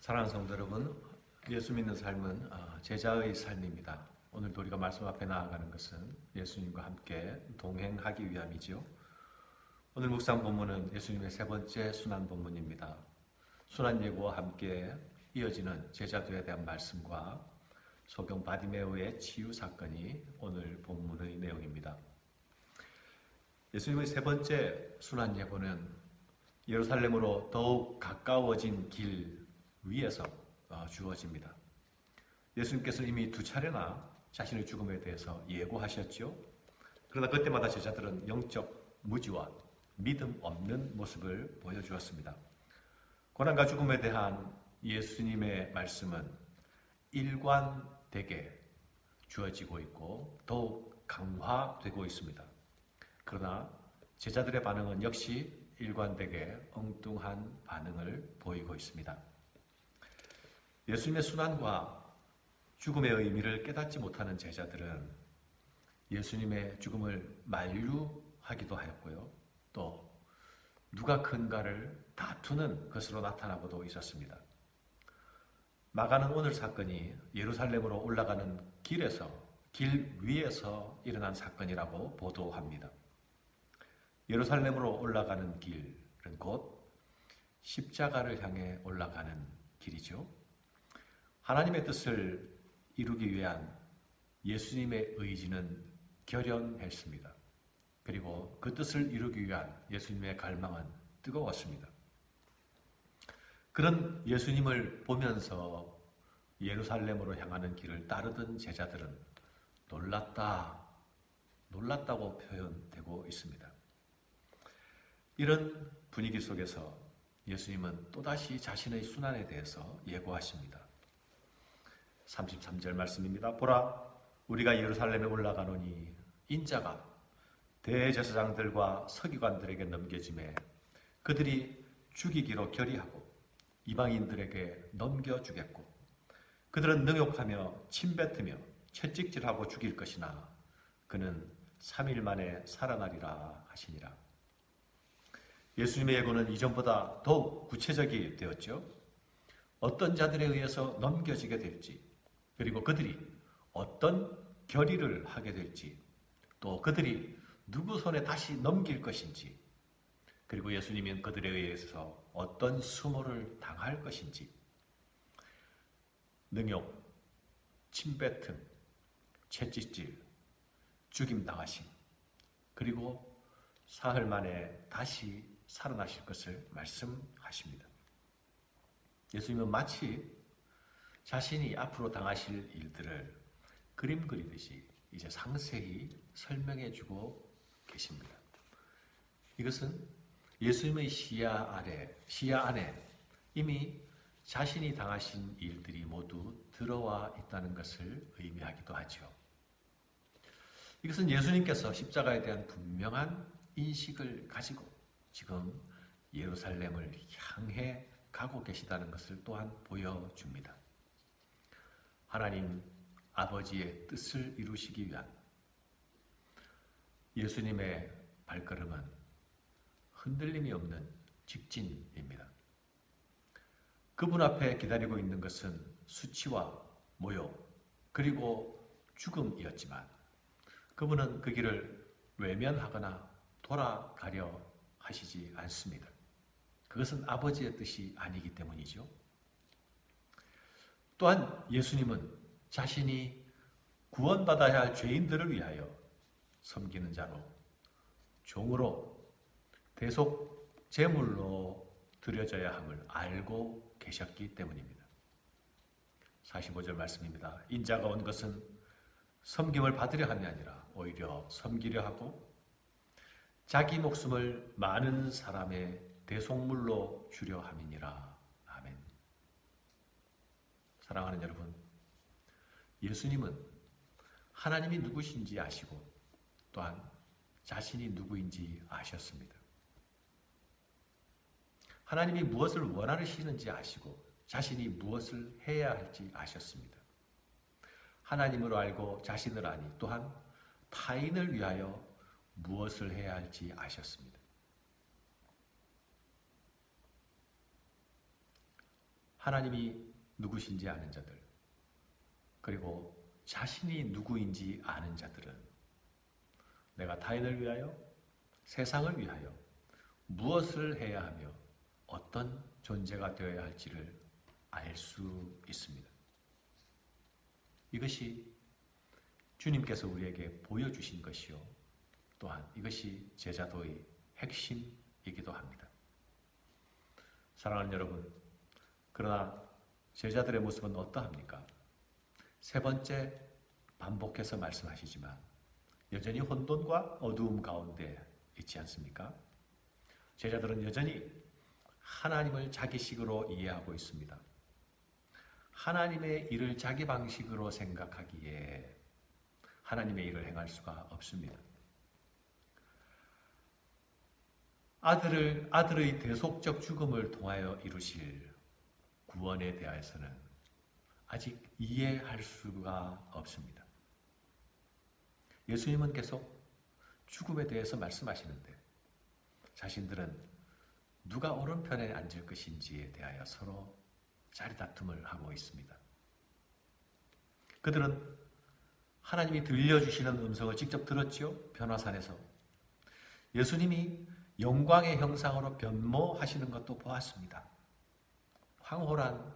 사랑하는 성도 여러분, 예수 믿는 삶은 제자의 삶입니다. 오늘도 우리가 말씀 앞에 나아가는 것은 예수님과 함께 동행하기 위함이지요. 오늘 묵상 본문은 예수님의 세 번째 순환 본문입니다. 순환 예고와 함께 이어지는 제자도에 대한 말씀과 소경 바디메오의 치유 사건이 오늘 본문의 내용입니다. 예수님의 세 번째 순환 예고는 예루살렘으로 더욱 가까워진 길 위에서 주어집니다. 예수님께서 이미 두 차례나 자신의 죽음에 대해서 예고하셨죠. 그러나 그때마다 제자들은 영적 무지와 믿음 없는 모습을 보여주었습니다. 고난과 죽음에 대한 예수님의 말씀은 일관되게 주어지고 있고 더욱 강화되고 있습니다. 그러나 제자들의 반응은 역시 일관되게 엉뚱한 반응을 보이고 있습니다. 예수님의 순환과 죽음의 의미를 깨닫지 못하는 제자들은 예수님의 죽음을 만류하기도 하였고요. 또 누가 큰가를 다투는 것으로 나타나고도 있었습니다. 마가는 오늘 사건이 예루살렘으로 올라가는 길 위에서 일어난 사건이라고 보도합니다. 예루살렘으로 올라가는 길은 곧 십자가를 향해 올라가는 길이죠. 하나님의 뜻을 이루기 위한 예수님의 의지는 결연했습니다. 그리고 그 뜻을 이루기 위한 예수님의 갈망은 뜨거웠습니다. 그런 예수님을 보면서 예루살렘으로 향하는 길을 따르던 제자들은 놀랐다고 표현되고 있습니다. 이런 분위기 속에서 예수님은 또다시 자신의 순환에 대해서 예고하십니다. 33절 말씀입니다. 보라, 우리가 예루살렘에 올라가노니 인자가 대제사장들과 서기관들에게 넘겨짐에 그들이 죽이기로 결의하고 이방인들에게 넘겨주겠고 그들은 능욕하며 침뱉으며 채찍질하고 죽일 것이나 그는 3일 만에 살아나리라 하시니라. 예수님의 예고는 이전보다 더욱 구체적이 되었죠. 어떤 자들에 의해서 넘겨지게 될지, 그리고 그들이 어떤 결의를 하게 될지, 또 그들이 누구 손에 다시 넘길 것인지, 그리고 예수님은 그들에 의해서 어떤 수모를 당할 것인지, 능욕, 침뱉음, 채찍질, 죽임당하심, 그리고 사흘 만에 다시 살아나실 것을 말씀하십니다. 예수님은 마치 자신이 앞으로 당하실 일들을 그림 그리듯이 이제 상세히 설명해 주고 계십니다. 이것은 예수님의 시야 안에 이미 자신이 당하신 일들이 모두 들어와 있다는 것을 의미하기도 하죠. 이것은 예수님께서 십자가에 대한 분명한 인식을 가지고 지금 예루살렘을 향해 가고 계시다는 것을 또한 보여줍니다. 하나님 아버지의 뜻을 이루시기 위한 예수님의 발걸음은 흔들림이 없는 직진입니다. 그분 앞에 기다리고 있는 것은 수치와 모욕 그리고 죽음이었지만 그분은 그 길을 외면하거나 돌아가려 하시지 않습니다. 그것은 아버지의 뜻이 아니기 때문이죠. 또한 예수님은 자신이 구원받아야 할 죄인들을 위하여 섬기는 자로, 종으로, 대속 제물로 드려져야 함을 알고 계셨기 때문입니다. 45절 말씀입니다. 인자가 온 것은 섬김을 받으려 함이 아니라 오히려 섬기려 하고 자기 목숨을 많은 사람의 대속물로 주려 함이니라. 아멘. 사랑하는 여러분, 예수님은 하나님이 누구신지 아시고 또한 자신이 누구인지 아셨습니다. 하나님이 무엇을 원하시는지 아시고 자신이 무엇을 해야 할지 아셨습니다. 하나님으로 알고 자신을 아니 또한 타인을 위하여 무엇을 해야 할지 아셨습니다. 하나님이 누구신지 아는 자들, 그리고 자신이 누구인지 아는 자들은 내가 타인을 위하여, 세상을 위하여 무엇을 해야 하며 어떤 존재가 되어야 할지를 알 수 있습니다. 이것이 주님께서 우리에게 보여주신 것이요, 또한 이것이 제자도의 핵심이기도 합니다. 사랑하는 여러분, 그러나 제자들의 모습은 어떠합니까? 세 번째 반복해서 말씀하시지만 여전히 혼돈과 어두움 가운데 있지 않습니까? 제자들은 여전히 하나님을 자기식으로 이해하고 있습니다. 하나님의 일을 자기 방식으로 생각하기에 하나님의 일을 행할 수가 없습니다. 아들의 대속적 죽음을 통하여 이루실 구원에 대하여서는 아직 이해할 수가 없습니다. 예수님은 계속 죽음에 대해서 말씀하시는데 자신들은 누가 오른편에 앉을 것인지에 대하여 서로 짜리다툼을 하고 있습니다. 그들은 하나님이 들려주시는 음성을 직접 들었지요. 변화산에서 예수님이 영광의 형상으로 변모하시는 것도 보았습니다. 황홀한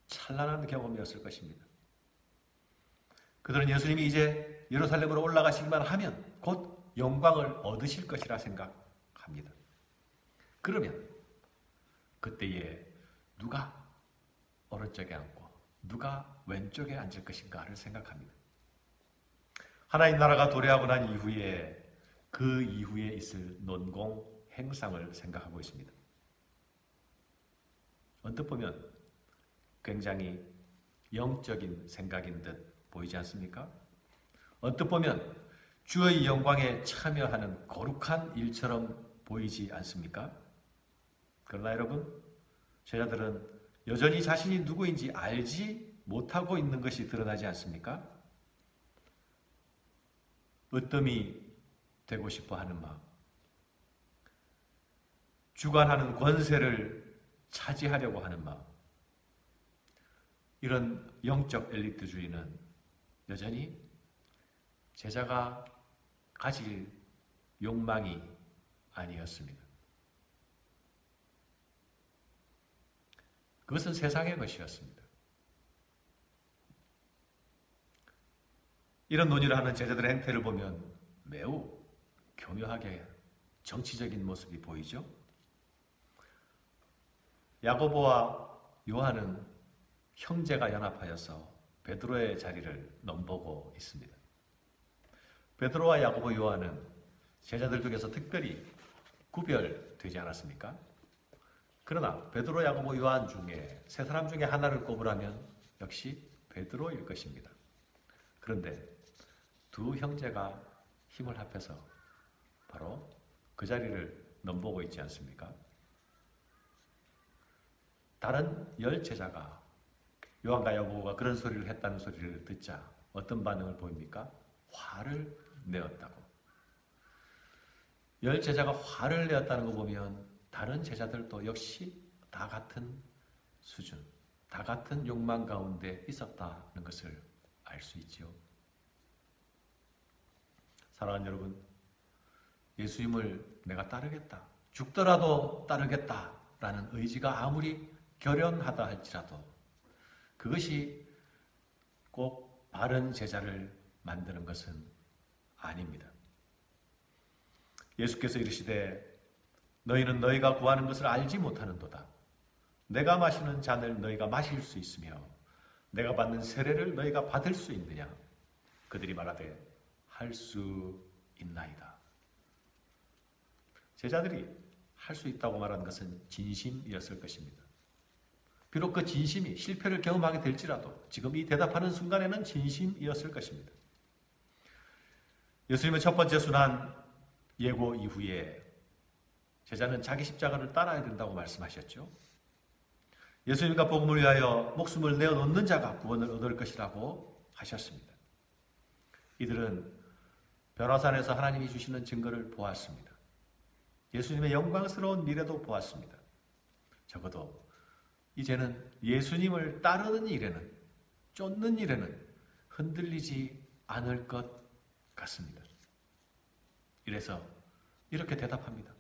찬란한 경험이었을 것입니다. 그들은 예수님이 이제 예루살렘으로 올라가시기만 하면 곧 영광을 얻으실 것이라 생각합니다. 그러면 그때에 누가 오른쪽에 앉고 누가 왼쪽에 앉을 것인가를 생각합니다. 하나님 나라가 도래하고 난 이후에 그 이후에 있을 논공 행상을 생각하고 있습니다. 언뜻 보면 굉장히 영적인 생각인 듯 보이지 않습니까? 언뜻 보면 주의 영광에 참여하는 거룩한 일처럼 보이지 않습니까? 그러나 여러분, 제자들은 여전히 자신이 누구인지 알지 못하고 있는 것이 드러나지 않습니까? 으뜸이 되고 싶어 하는 마음, 주관하는 권세를 차지하려고 하는 마음, 이런 영적 엘리트주의는 여전히 제자가 가질 욕망이 아니었습니다. 그것은 세상의 것이었습니다. 이런 논의를 하는 제자들의 행태를 보면 매우 교묘하게 정치적인 모습이 보이죠. 야고보와 요한은 형제가 연합하여서 베드로의 자리를 넘보고 있습니다. 베드로와 야고보, 요한은 제자들 중에서 특별히 구별되지 않았습니까? 그러나 베드로, 야고보, 요한 중에 세 사람 중에 하나를 꼽으라면 역시 베드로일 것입니다. 그런데 두 형제가 힘을 합해서 바로 그 자리를 넘보고 있지 않습니까? 다른 10제자가 요한과 야고보가 그런 소리를 했다는 소리를 듣자 어떤 반응을 보입니까? 화를 내었다고. 10제자가 화를 내었다는 거 보면 다른 제자들도 역시 다 같은 수준, 다 같은 욕망 가운데 있었다는 것을 알 수 있지요. 사랑하는 여러분, 예수님을 내가 따르겠다, 죽더라도 따르겠다라는 의지가 아무리 결연하다 할지라도 그것이 꼭 바른 제자를 만드는 것은 아닙니다. 예수께서 이르시되 너희는 너희가 구하는 것을 알지 못하는도다. 내가 마시는 잔을 너희가 마실 수 있으며 내가 받는 세례를 너희가 받을 수 있느냐? 그들이 말하되 할 수 있나이다. 제자들이 할 수 있다고 말하는 것은 진심이었을 것입니다. 비록 그 진심이 실패를 경험하게 될지라도 지금 이 대답하는 순간에는 진심이었을 것입니다. 예수님의 첫 번째 순환 예고 이후에 제자는 자기 십자가를 따라야 된다고 말씀하셨죠. 예수님과 복음을 위하여 목숨을 내어놓는 자가 구원을 얻을 것이라고 하셨습니다. 이들은 변화산에서 하나님이 주시는 증거를 보았습니다. 예수님의 영광스러운 미래도 보았습니다. 적어도 이제는 예수님을 따르는 일에는, 쫓는 일에는 흔들리지 않을 것 같습니다. 이래서 이렇게 대답합니다.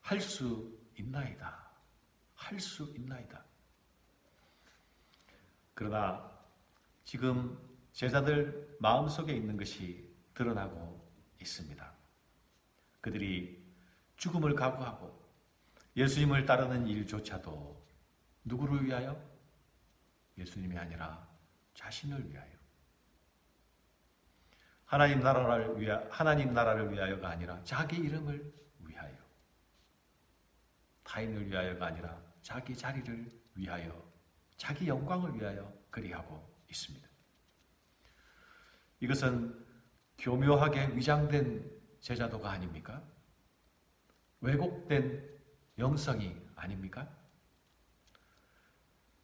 할 수 있나이다. 할 수 있나이다. 그러나 지금 제자들 마음속에 있는 것이 드러나고 있습니다. 그들이 죽음을 각오하고 예수님을 따르는 일조차도 누구를 위하여? 예수님이 아니라 자신을 위하여. 하나님 나라를 위하여가 아니라 자기 이름을 위하여. 타인을 위하여가 아니라 자기 자리를 위하여, 자기 영광을 위하여 그리하고 있습니다. 이것은 교묘하게 위장된 제자도가 아닙니까? 왜곡된 영성이 아닙니까?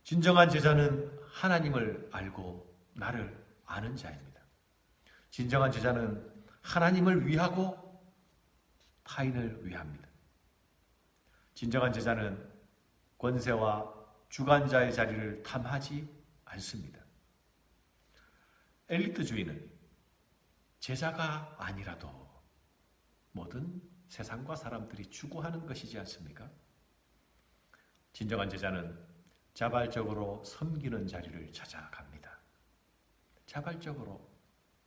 진정한 제자는 하나님을 알고 나를 아는 자입니다. 진정한 제자는 하나님을 위하고 타인을 위합니다. 진정한 제자는 권세와 주관자의 자리를 탐하지 않습니다. 엘리트주의는 제자가 아니라도 모든 세상과 사람들이 추구하는 것이지 않습니까? 진정한 제자는 자발적으로 섬기는 자리를 찾아갑니다. 자발적으로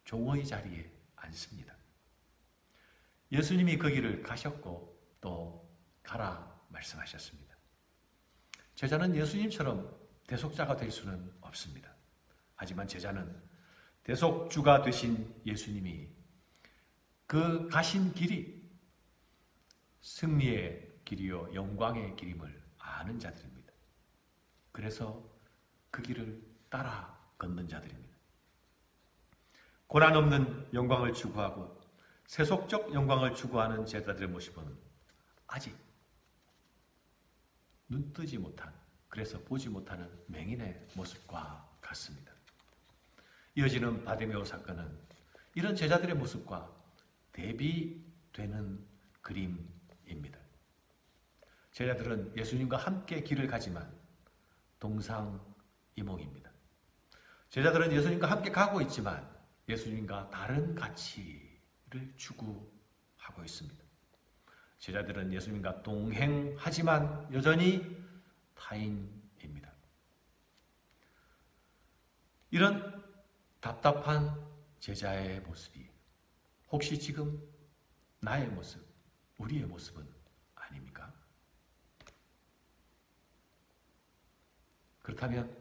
종의 자리에 앉습니다. 예수님이 그 길을 가셨고 또 가라 말씀하셨습니다. 제자는 예수님처럼 대속자가 될 수는 없습니다. 하지만 제자는 대속주가 되신 예수님이 그 가신 길이 승리의 길이요 영광의 길임을 아는 자들입니다. 그래서 그 길을 따라 걷는 자들입니다. 고난 없는 영광을 추구하고 세속적 영광을 추구하는 제자들의 모습은 아직 눈뜨지 못한, 그래서 보지 못하는 맹인의 모습과 같습니다. 이어지는 바디메오 사건은 이런 제자들의 모습과 대비되는 그림입니다. 제자들은 예수님과 함께 길을 가지만 동상이몽입니다. 제자들은 예수님과 함께 가고 있지만 예수님과 다른 가치를 추구하고 있습니다. 제자들은 예수님과 동행하지만 여전히 타인입니다. 이런 답답한 제자의 모습이 혹시 지금 나의 모습, 우리의 모습은 아닙니까? 그렇다면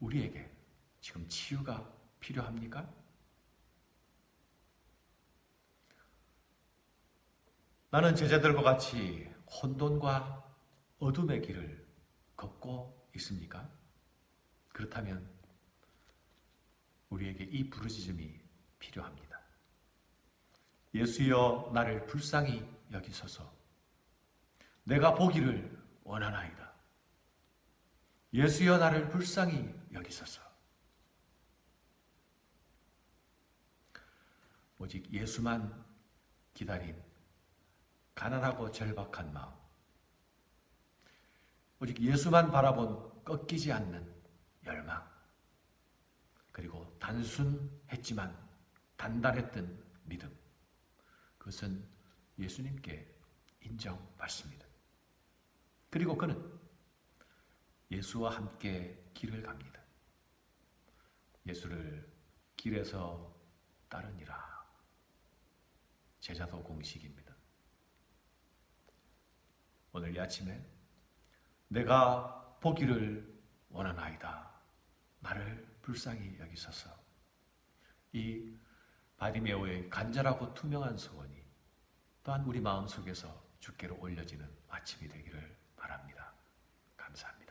우리에게 지금 치유가 필요합니까? 나는 제자들과 같이 혼돈과 어둠의 길을 걷고 있습니까? 그렇다면 우리에게 이 부르짖음이 필요합니다. 예수여 나를 불쌍히 여기소서. 내가 보기를 원하나이다. 예수여 나를 불쌍히 여기소서. 오직 예수만 기다린 가난하고 절박한 마음, 오직 예수만 바라본 꺾이지 않는 열망, 그리고 단순했지만 단단했던 믿음, 그것은 예수님께 인정받습니다. 그리고 그는 예수와 함께 길을 갑니다. 예수를 길에서 따르니라. 제자도 공식입니다. 오늘 이 아침에 내가 보기를 원하나이다. 나를 불쌍히 여기소서. 이 바디메오의 간절하고 투명한 소원이 또한 우리 마음속에서 주께로 올려지는 아침이 되기를 바랍니다. 감사합니다.